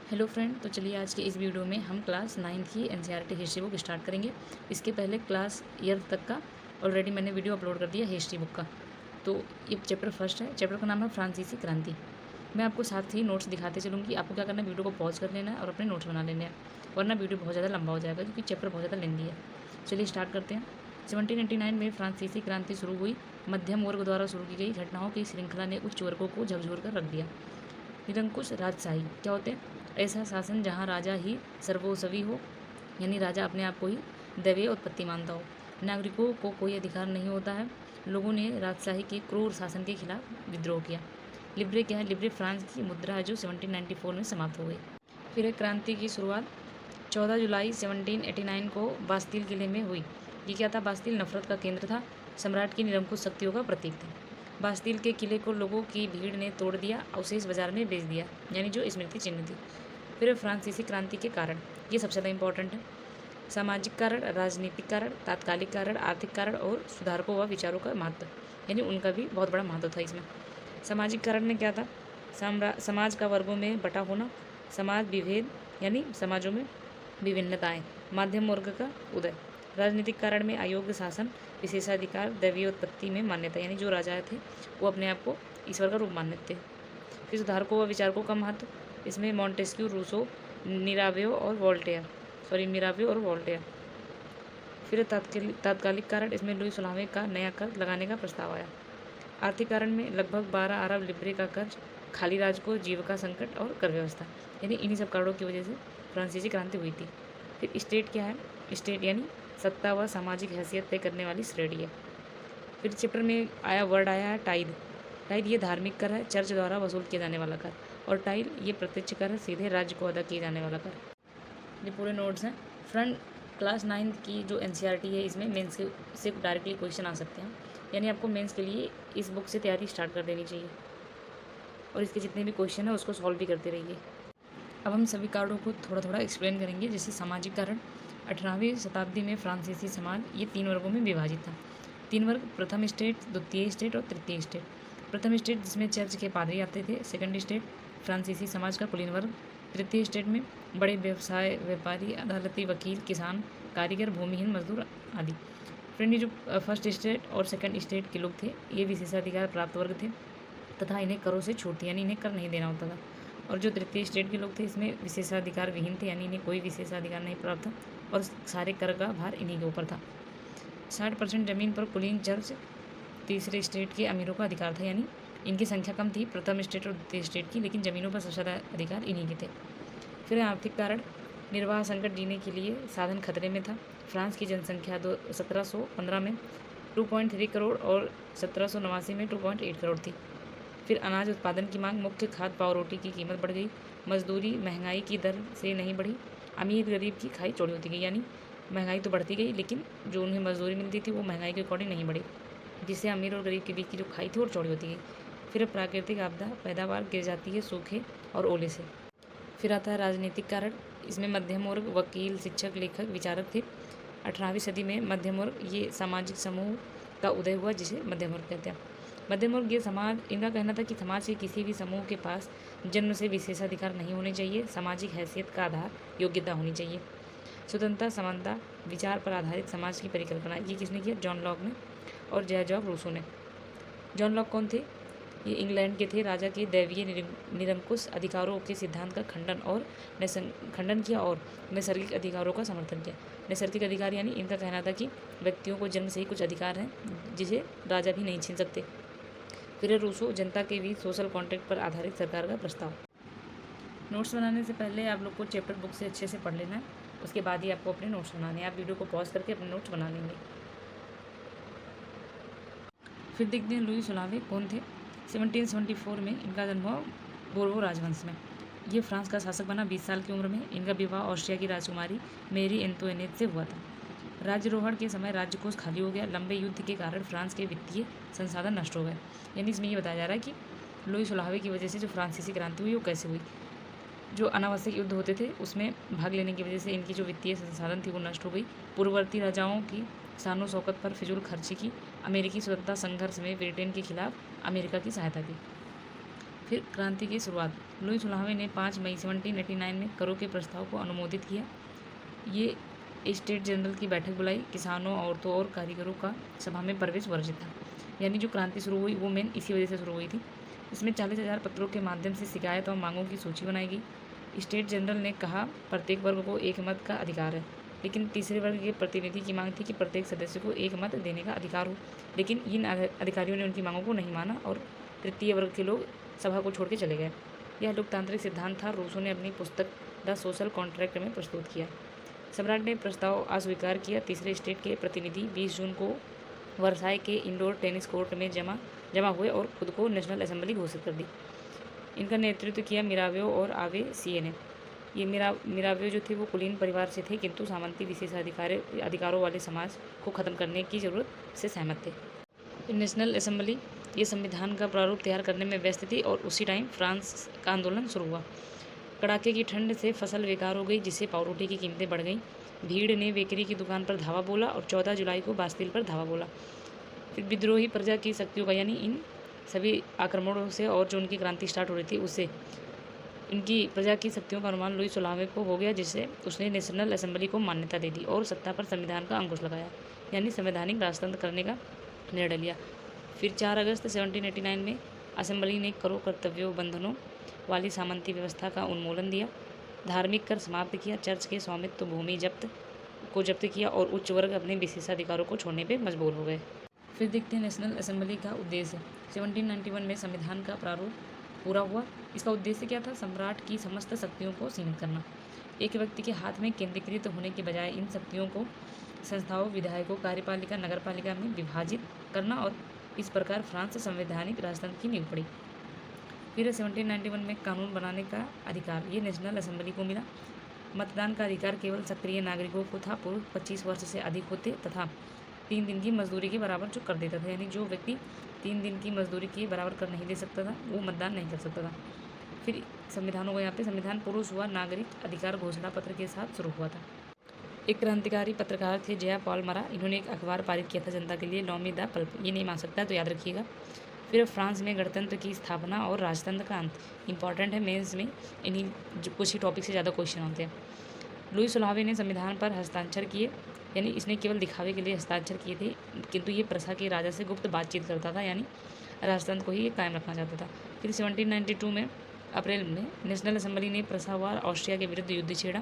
Hello friend, तो चलिए आज की इस वीडियो में हम क्लास 9th की एनसीईआरटी हिस्ट्री बुक स्टार्ट करेंगे। इसके पहले क्लास ईयर तक का ऑलरेडी मैंने वीडियो अपलोड कर दिया हिस्ट्री बुक का। तो ये चैप्टर फर्स्ट है। चैप्टर का नाम है फ्रांसीसी क्रांति। मैं आपको साथ ही नोट्स दिखाते चलूँगी। आपको क्या करना है, वीडियो को पॉज कर लेना है और अपने नोट्स बना लेने हैं, वरना वीडियो बहुत ज़्यादा लंबा हो जाएगा क्योंकि चैप्टर बहुत ज़्यादा लेंदी है। चलिए स्टार्ट करते हैं। 1789 में फ्रांसीसी क्रांति शुरू हुई। मध्यम वर्ग द्वारा शुरू की गई घटनाओं की श्रृंखला ने उच्च वर्गों को झकझोर कर रख दिया। निरंकुश राजशाही क्या होते हैं? ऐसा शासन जहाँ राजा ही सर्वोसवी हो, यानी राजा अपने आप को ही दैवीय उत्पत्ति मानता हो। नागरिकों को कोई अधिकार नहीं होता है। लोगों ने राजशाही के क्रूर शासन के खिलाफ विद्रोह किया। लिब्रे क्या है? लिब्रे फ्रांस की मुद्रा है जो 1794 में समाप्त हो गई। फिर एक क्रांति की शुरुआत 14 जुलाई 1789 को बास्तिल किले में हुई। ये क्या था? बास्तिल नफरत का केंद्र था, सम्राट की निरंकुश शक्तियों का प्रतीक था। बास्तिल के किले को लोगों की भीड़ ने तोड़ दिया, अवशेष बाजार में बेच दिया, यानी जो स्मृति चिन्ह थी। फिर फ्रांसीसी क्रांति के कारण, ये सबसे ज़्यादा इंपॉर्टेंट है। सामाजिक कारण, राजनीतिक कारण, तात्कालिक कारण, आर्थिक कारण और सुधारकों व विचारों का महत्व, यानी उनका भी बहुत बड़ा महत्व था इसमें। सामाजिक कारण में क्या था? समाज का वर्गों में बटा होना, समाज विभेद यानी समाजों में विभिन्नताएं, मध्यम वर्ग का उदय। राजनीतिक कारण में अयोग्य शासन, विशेषाधिकार, दैवीय उत्पत्ति में मान्यता, यानी जो राजा थे वो अपने आप को ईश्वर का रूप मानते थे। फिर सुधारकों व विचारकों का महत्व, इसमें मॉन्टेस्क्यू, रूसो, मिरावेओ और वोल्टेयर। फिर तात्कालिक कारण, इसमें लुई 16वें का नया कर लगाने का प्रस्ताव आया। आर्थिक कारण में लगभग 12 अरब लिब्रे का कर्ज, खाली राज को जीविका संकट और कर व्यवस्था, यानी इन्हीं सब कारणों की वजह से फ्रांसीसी क्रांति हुई थी। फिर स्टेट क्या है? स्टेट यानी सत्ता व सामाजिक हैसियत तय करने वाली श्रेणी है। फिर चैप्टर में वर्ड आया है टाइड। टाइड ये धार्मिक कर है, चर्च द्वारा वसूल किया जाने वाला कर, और टाइल ये प्रत्यक्ष कर है, सीधे राज्य को अदा किए जाने वाला कर। ये पूरे नोट्स हैं। फ्रंट क्लास 9th की जो एनसीईआरटी है, इसमें मेंस से डायरेक्टली क्वेश्चन आ सकते हैं, यानी आपको मेंस के लिए इस बुक से तैयारी स्टार्ट कर देनी चाहिए और इसके जितने भी क्वेश्चन हैं उसको सॉल्व भी करते रहिए। अब हम सभी कारणों को थोड़ा थोड़ा एक्सप्लेन करेंगे। जैसे सामाजिक कारण, 18वीं शताब्दी में फ्रांसीसी समाज ये 3 वर्गों में विभाजित था। 3 वर्ग, प्रथम स्टेट, द्वितीय स्टेट और तृतीय स्टेट। प्रथम स्टेट जिसमें चर्च के पादरी आते थे। सेकंड स्टेट फ्रांसीसी समाज का कुलीन वर्ग। तृतीय स्टेट में बड़े व्यवसाय, व्यापारी, अदालती, वकील, किसान, कारीगर, भूमिहीन मजदूर आदि। फ्रेंड, ये जो फर्स्ट स्टेट और सेकंड स्टेट के लोग थे ये विशेषाधिकार प्राप्त वर्ग थे तथा इन्हें करों से छूट थी, यानी इन्हें कर नहीं देना होता था। और जो तृतीय स्टेट के लोग थे इसमें विशेषाधिकार विहीन थे, यानी इन्हें कोई विशेषाधिकार नहीं प्राप्त था और सारे कर का भार इन्हीं के ऊपर था। 60% जमीन पर कुलीन चर्च तीसरे स्टेट के अमीरों का अधिकार था, यानी इनकी संख्या कम थी प्रथम स्टेट और द्वितीय स्टेट की, लेकिन ज़मीनों पर सबसे ज़्यादा अधिकार इन्हीं के थे। फिर आर्थिक कारण, निर्वाह संकट, जीने के लिए साधन खतरे में था। फ्रांस की जनसंख्या 1715 में 2.3 करोड़ और 1789 में 2.8 करोड़ थी। फिर अनाज उत्पादन की मांग, मुख्य खाद्य पाव रोटी की कीमत बढ़ गई। मजदूरी महंगाई की दर से नहीं बढ़ी। अमीर गरीब की खाई चौड़ी होती गई, यानी महंगाई तो बढ़ती गई लेकिन जो उन्हें मजदूरी मिलती थी वो महंगाई के अकॉर्डिंग नहीं बढ़ी, जिससे अमीर और गरीब के बीच की जो खाई थी और चौड़ी होती गई। फिर प्राकृतिक आपदा, पैदावार गिर जाती है सूखे और ओले से। फिर आता है राजनीतिक कारण, इसमें मध्यम वर्ग, वकील, शिक्षक, लेखक, विचारक थे। 18वीं सदी में मध्यम वर्ग ये सामाजिक समूह का उदय हुआ जिसे मध्यम वर्ग कहते हैं। मध्यम वर्ग ये समाज, इनका कहना था कि समाज के किसी भी समूह के पास जन्म से विशेषाधिकार नहीं होने चाहिए। सामाजिक हैसियत का आधार योग्यता होनी चाहिए। स्वतंत्रता, समानता, विचार पर आधारित समाज की परिकल्पना, ये किसने किया? जॉन लॉक ने और जॉर्ज रूसो ने। जॉन लॉक कौन थे? ये इंग्लैंड के थे। राजा के दैवीय निरंकुश अधिकारों के सिद्धांत का खंडन किया और नैसर्गिक अधिकारों का समर्थन किया। नैसर्गिक अधिकार यानी इनका कहना था कि व्यक्तियों को जन्म से ही कुछ अधिकार हैं जिसे राजा भी नहीं छीन सकते। फिर रूसो, जनता के बीच सोशल कॉन्ट्रैक्ट पर आधारित सरकार का प्रस्ताव। नोट्स बनाने से पहले आप लोग को चैप्टर बुक से अच्छे से पढ़ लेना है, उसके बाद ही आपको अपने नोट्स बनाने हैं। आप वीडियो को पॉज करके अपने नोट्स बना लेंगे। फिर देखते हैं लुई 16वें कौन थे। 1774 में इनका जन्म हुआ बोर्बो राजवंश में। ये फ्रांस का शासक बना 20 साल की उम्र में। इनका विवाह ऑस्ट्रिया की राजकुमारी मेरी एंतोइनेट से हुआ था। राज्यरोहण के समय राज्यकोष खाली हो गया। लंबे युद्ध के कारण फ्रांस के वित्तीय संसाधन नष्ट हो गए। यानी इसमें ये बताया जा रहा है कि लुई 16वें की वजह से जो फ्रांसीसी क्रांति हुई वो कैसे हुई। जो अनावश्यक युद्ध होते थे उसमें भाग लेने की वजह से इनकी जो वित्तीय संसाधन थी वो नष्ट हो गई। पूर्ववर्ती राजाओं की शानो शौकत पर फिजूल खर्ची की। अमेरिकी स्वतंत्रता संघर्ष में ब्रिटेन के खिलाफ अमेरिका की सहायता की। फिर क्रांति की शुरुआत। लुई 16वें ने 5 मई 1789 में करों के प्रस्ताव को अनुमोदित किया। ये स्टेट जनरल की बैठक बुलाई। किसानों, औरतों और कारीगरों का सभा में प्रवेश वर्जित था। यानी जो क्रांति शुरू हुई वो मेन इसी वजह से शुरू हुई थी। इसमें 40,000 पत्रों के माध्यम से शिकायत और मांगों की सूची बनाई गई। स्टेट जनरल ने कहा प्रत्येक वर्ग को एक मत का अधिकार है, लेकिन तीसरे वर्ग के प्रतिनिधि की मांग थी कि प्रत्येक सदस्य को एक मत देने का अधिकार हो। लेकिन इन अधिकारियों ने उनकी मांगों को नहीं माना और तृतीय वर्ग के लोग सभा को छोड़ के चले गए। यह लोकतांत्रिक सिद्धांत था, रूसो ने अपनी पुस्तक द सोशल कॉन्ट्रैक्ट में प्रस्तुत किया। सम्राट ने प्रस्ताव अस्वीकार किया। तीसरे स्टेट के प्रतिनिधि 20 जून को वर्साई के इंडोर टेनिस कोर्ट में जमा हुए और खुद को नेशनल असेंबली घोषित कर दी। इनका नेतृत्व किया मिरावेओ और आवे सीए ने। ये मिरावेओ जो थे वो कुलीन परिवार से थे, किंतु सामंती अधिकारों वाले समाज को ख़त्म करने की ज़रूरत से सहमत थे। नेशनल असेंबली ये संविधान का प्रारूप तैयार करने में व्यस्त थी और उसी टाइम फ्रांस का आंदोलन शुरू हुआ। कड़ाके की ठंड से फसल बेकार हो गई, जिससे पावरोटी की कीमतें बढ़ गईं। भीड़ ने बेकरी की दुकान पर धावा बोला और 14 जुलाई को बास्तिल पर धावा बोला। फिर विद्रोही प्रजा की शक्तियों का, यानी इन सभी आक्रमणों से और जो उनकी क्रांति स्टार्ट हो रही थी उससे इनकी प्रजा की शक्तियों का अनुमान लुई 16वें को हो गया, जिससे उसने नेशनल असेंबली को मान्यता दे दी और सत्ता पर संविधान का अंकुश लगाया, यानी संवैधानिक राजतंत्र करने का निर्णय लिया। फिर 4 अगस्त 1789 में असेंबली ने करों, कर्तव्यों, बंधनों वाली सामंती व्यवस्था का उन्मूलन दिया, धार्मिक कर समाप्त किया, चर्च के स्वामित्व भूमि जब्त किया और उच्च वर्ग अपने विशेषाधिकारों को छोड़ने पर मजबूर हो गए। फिर देखते हैं नेशनल असेंबली का उद्देश्य। 1791 में संविधान का प्रारूप पूरा हुआ। इसका उद्देश्य क्या था? सम्राट की समस्त शक्तियों को सीमित करना, एक व्यक्ति के हाथ में केंद्रीकृत होने के बजाय इन शक्तियों को संस्थाओं, विधायकों, कार्यपालिका, नगरपालिका में विभाजित करना और इस प्रकार फ्रांस संवैधानिक राजतंत्र की नींव पड़ी। फिर 1791 में कानून बनाने का अधिकार ये नेशनल असेंबली को मिला। मतदान का अधिकार केवल सक्रिय नागरिकों को था। पुरुष 25 वर्ष से अधिक होते तथा 3 दिन की मजदूरी के बराबर जो कर देता था, यानी जो व्यक्ति 3 दिन की मजदूरी के बराबर कर नहीं दे सकता था वो मतदान नहीं कर सकता था। फिर संविधान होगा, यहाँ पे संविधान पुरुष हुआ। नागरिक अधिकार घोषणा पत्र के साथ शुरू हुआ था। एक क्रांतिकारी पत्रकार थे जया पॉल मरा, इन्होंने एक अखबार पारित किया था जनता के लिए, लॉमी द पल्प। ये नहीं मान सकता तो याद रखिएगा। फिर फ्रांस में गणतंत्र की स्थापना और राजतंत्र का अंत इंपॉर्टेंट है, मेंस में इन्हीं कुछ ही टॉपिक से ज़्यादा क्वेश्चन होते हैं। लुई 16वें ने संविधान पर हस्ताक्षर किए, यानी इसने केवल दिखावे के लिए हस्ताक्षर किए थे, किंतु ये प्रसा के राजा से गुप्त बातचीत करता था, यानी राजतंत्र को ही ये कायम रखना चाहता था। फिर 1792 में अप्रैल में नेशनल असेंबली ने प्रसा व ऑस्ट्रिया के विरुद्ध युद्ध छेड़ा।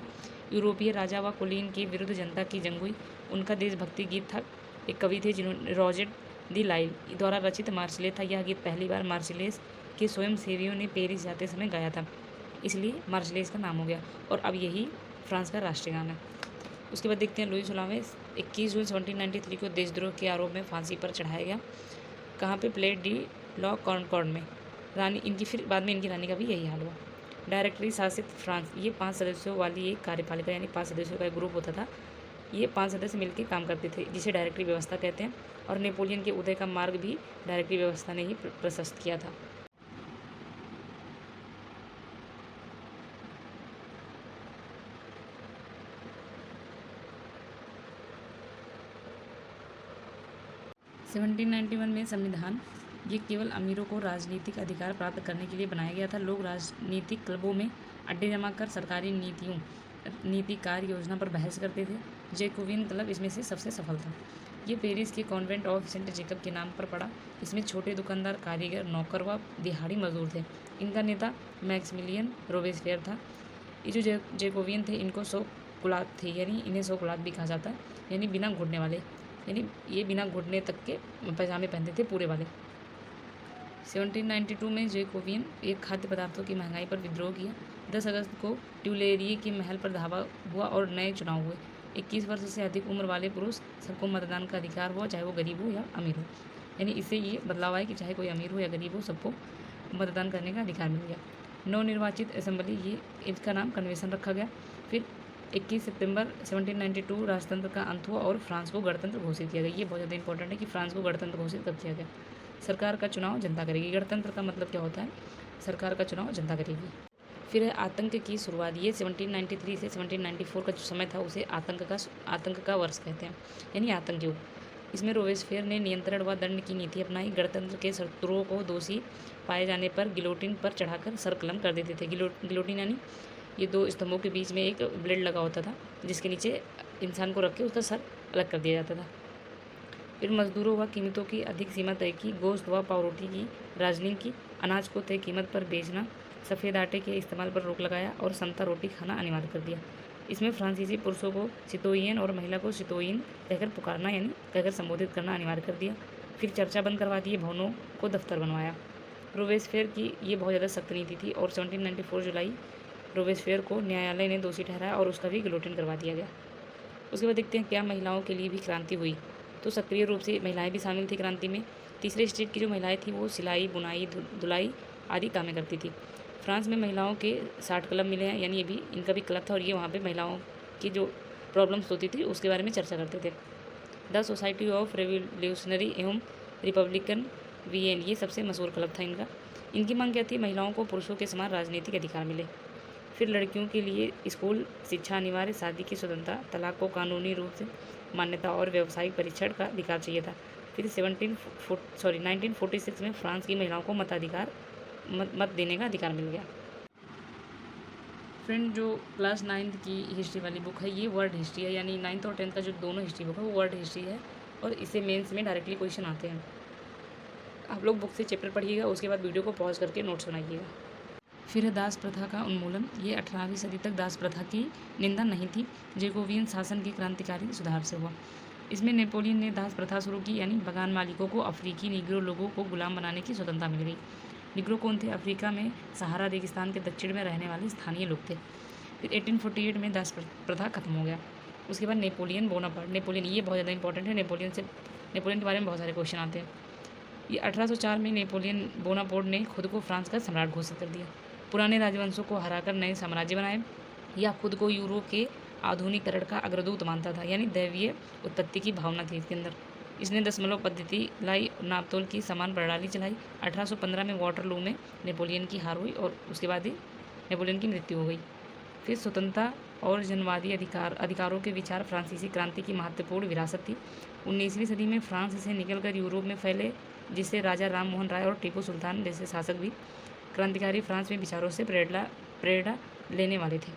यूरोपीय राजा व कुलीन के विरुद्ध जनता की जंग हुई। उनका देशभक्ति गीत था। एक कवि थे जिन्होंने रॉजेट दी लाइल द्वारा रचित मार्शले था। यह गीत पहली बार मार्शलेस के स्वयं सेवियों ने पेरिस जाते समय गाया था, इसलिए मार्शलेस का नाम हो गया और अब यही फ्रांस का राष्ट्रीय गान है। उसके बाद देखते हैं लुई 16वें 21 जून 1793 को देशद्रोह के आरोप में फांसी पर चढ़ाया गया। कहाँ पे? प्लेट डी लॉ कॉनकॉर्ड में। रानी इनकी, फिर बाद में इनकी रानी का भी यही हाल हुआ। डायरेक्टरी शासित फ्रांस, ये 5 सदस्यों वाली एक कार्यपालिका, यानी 5 सदस्यों का एक ग्रुप होता था। ये 5 सदस्य मिलकर काम करते थे, जिसे डायरेक्टरी व्यवस्था कहते हैं। और नेपोलियन के उदय का मार्ग भी डायरेक्टरी व्यवस्था ने ही प्रशस्त किया था। सेवनटीन 1791 में संविधान ये केवल अमीरों को राजनीतिक अधिकार प्राप्त करने के लिए बनाया गया था। लोग राजनीतिक क्लबों में अड्डे जमा कर सरकारी नीति कार्य योजना पर बहस करते थे। जैकोबिन क्लब इसमें से सबसे सफल था। ये पेरिस के कॉन्वेंट ऑफ सेंट जेकब के नाम पर पड़ा। इसमें छोटे दुकानदार, कारीगर, नौकर व दिहाड़ी मजदूर थे। इनका नेता मैक्सिमिलियन रोबेस्पियर था। ये जो जैकोबियन थे इनको सोकुलात थे, यानी इन्हें सोकुलात भी कहा जाता है, यानी बिना घुटने वाले, यानी ये बिना घुटने तक के पैजामे पहनते थे पूरे वाले। 1792 में जैकोबियन एक खाद्य पदार्थों की महंगाई पर विद्रोह किया। 10 अगस्त को ट्यूलेरिए के महल पर धावा हुआ और नए चुनाव हुए। 21 वर्ष से अधिक उम्र वाले पुरुष सबको मतदान का अधिकार हुआ, चाहे वो गरीब हो या अमीर हो। यानी इससे ये बदलाव आया कि चाहे कोई अमीर हो या गरीब हो, सबको मतदान करने का अधिकार मिल गया। नवनिर्वाचित असेंबली, ये इसका नाम कन्वेंशन रखा गया। फिर 21 सितंबर 1792 राजतंत्र का अंत हुआ और फ्रांस को गणतंत्र घोषित किया गया। ये बहुत ज़्यादा इंपॉर्टेंट है कि फ्रांस को गणतंत्र घोषित कब किया गया। सरकार का चुनाव जनता करेगी। गणतंत्र का मतलब क्या होता है? सरकार का चुनाव जनता करेगी। फिर है आतंक की शुरुआत। ये 1793 से 1794 का जो समय था उसे आतंक का वर्ष कहते हैं, यानी आतंक युग। इसमें रोबेस्पियर ने नियंत्रण व दंड की नीति अपनाई। गणतंत्र के शत्रुओं को दोषी पाए जाने पर गिलोटिन पर चढ़ाकर सर कलम कर देते थे। गिलोटिन यानी ये दो स्तंभों के बीच में एक ब्लेड लगा होता था, जिसके नीचे इंसान को रख के उसका सर अलग कर दिया जाता था। फिर मजदूरों व कीमतों की अधिक सीमा तय की। गोश्त व पावरोटी की राजनीति की। अनाज को तय कीमत पर बेचना। सफ़ेद आटे के इस्तेमाल पर रोक लगाया और संता रोटी खाना अनिवार्य कर दिया। इसमें फ्रांसीसी पुरुषों को सितोयेन और महिला को सितोयिन कहकर पुकारना यानी कहकर संबोधित करना अनिवार्य कर दिया। फिर चर्चा बंद करवा दिए, भवनों को दफ्तर बनवाया। रोबेस्पियर की ये बहुत ज़्यादा सख्त नीति थी और 1794 जुलाई रोबेस्पियर को न्यायालय ने दोषी ठहराया और उसका भी गिलोटिन करवा दिया गया। उसके बाद देखते हैं क्या महिलाओं के लिए भी क्रांति हुई। तो सक्रिय रूप से महिलाएं भी शामिल थी क्रांति में। तीसरे स्टेज की जो महिलाएं थी वो सिलाई, बुनाई, धुलाई आदि कामें करती थी। फ्रांस में महिलाओं के 60 क्लब मिले हैं, यानी ये भी इनका भी क्लब था और ये वहाँ पे महिलाओं की जो प्रॉब्लम्स होती थी उसके बारे में चर्चा करते थे। द सोसाइटी ऑफ रेवोल्यूशनरी एवं रिपब्लिकन वीएन, ये सबसे मशहूर क्लब था इनका। इनकी मांग क्या थी? महिलाओं को पुरुषों के समान राजनीतिक अधिकार मिले। फिर लड़कियों के लिए स्कूल शिक्षा अनिवार्य, शादी की स्वतंत्रता, तलाक को कानूनी रूप से मान्यता और व्यावसायिक परीक्षण का अधिकार चाहिए था। फिर 1946 में फ्रांस की महिलाओं को मत देने का अधिकार मिल गया। फ्रेंड, जो क्लास 9th की हिस्ट्री वाली बुक है ये वर्ल्ड हिस्ट्री है, यानी 9th और 10th का जो दोनों हिस्ट्री बुक है वो वर्ल्ड हिस्ट्री है और इसे मेंस में डायरेक्टली क्वेश्चन आते हैं। आप लोग बुक से चैप्टर पढ़िएगा, उसके बाद वीडियो को पॉज करके नोट्स बनाइएगा। फिर है दास प्रथा का उन्मूलन। ये 18वीं सदी तक दास प्रथा की निंदा नहीं थी, जैकोबियन शासन के क्रांतिकारी सुधार से हुआ। इसमें नेपोलियन ने दास प्रथा शुरू की, यानी बगान मालिकों को अफ्रीकी निग्रो लोगों को गुलाम बनाने की स्वतंत्रता मिल गई। निग्रो कौन थे? अफ्रीका में सहारा रेगिस्तान के दक्षिण में रहने वाले स्थानीय लोग थे। फिर 1848 में दास प्रथा खत्म हो गया। उसके बाद नेपोलियन बोनापार्ट। नेपोलियन ये बहुत ज़्यादा इंपॉर्टेंट है, नेपोलियन के बारे में बहुत सारे क्वेश्चन आते हैं। ये 1804 में नेपोलियन बोनापार्ट ने खुद को फ्रांस का सम्राट घोषित कर दिया। पुराने राजवंशों को हराकर नए साम्राज्य बनाए, या खुद को यूरोप के आधुनिकरण का अग्रदूत मानता था, यानी दैवीय उत्पत्ति की भावना थी इसके अंदर। इसने दशमलव पद्धति लाई, नापतोल की समान प्रणाली चलाई। 1815 में वाटरलू में नेपोलियन की हार हुई और उसके बाद ही नेपोलियन की मृत्यु हो गई। फिर स्वतंत्रता और जनवादी अधिकारों के विचार फ्रांसीसी क्रांति की महत्वपूर्ण विरासत थी। 19वीं सदी में फ्रांस से निकलकर यूरोप में फैले, जिससे राजा राम मोहन राय और टीपू सुल्तान जैसे शासक भी क्रांतिकारी फ्रांस में विचारों से प्रेरणा लेने वाले थे।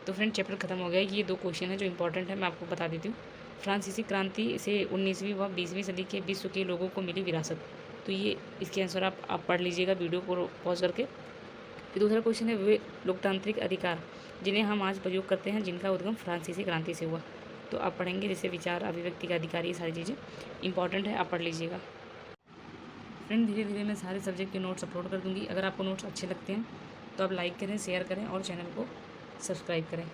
तो फ्रेंड, चैप्टर खत्म हो गया। ये 2 क्वेश्चन है जो इंपॉर्टेंट है, मैं आपको बता देती हूँ। फ्रांसीसी क्रांति से 19वीं व 20वीं सदी के विश्व के लोगों को मिली विरासत। तो ये इसके आंसर आप पढ़ लीजिएगा वीडियो को पॉज करके। फिर दूसरा क्वेश्चन है वे लोकतांत्रिक अधिकार जिन्हें हम आज प्रयोग करते हैं, जिनका उद्गम फ्रांसीसी क्रांति से हुआ। तो आप पढ़ेंगे, जैसे विचार, अभिव्यक्ति का अधिकार, ये सारी चीज़ें इंपॉर्टेंट है, आप पढ़ लीजिएगा। फ्रेंड, धीरे धीरे मैं सारे सब्जेक्ट के नोट्स अपलोड कर दूँगी। अगर आपको नोट्स अच्छे लगते हैं तो आप लाइक करें, शेयर करें और चैनल को सब्सक्राइब करें।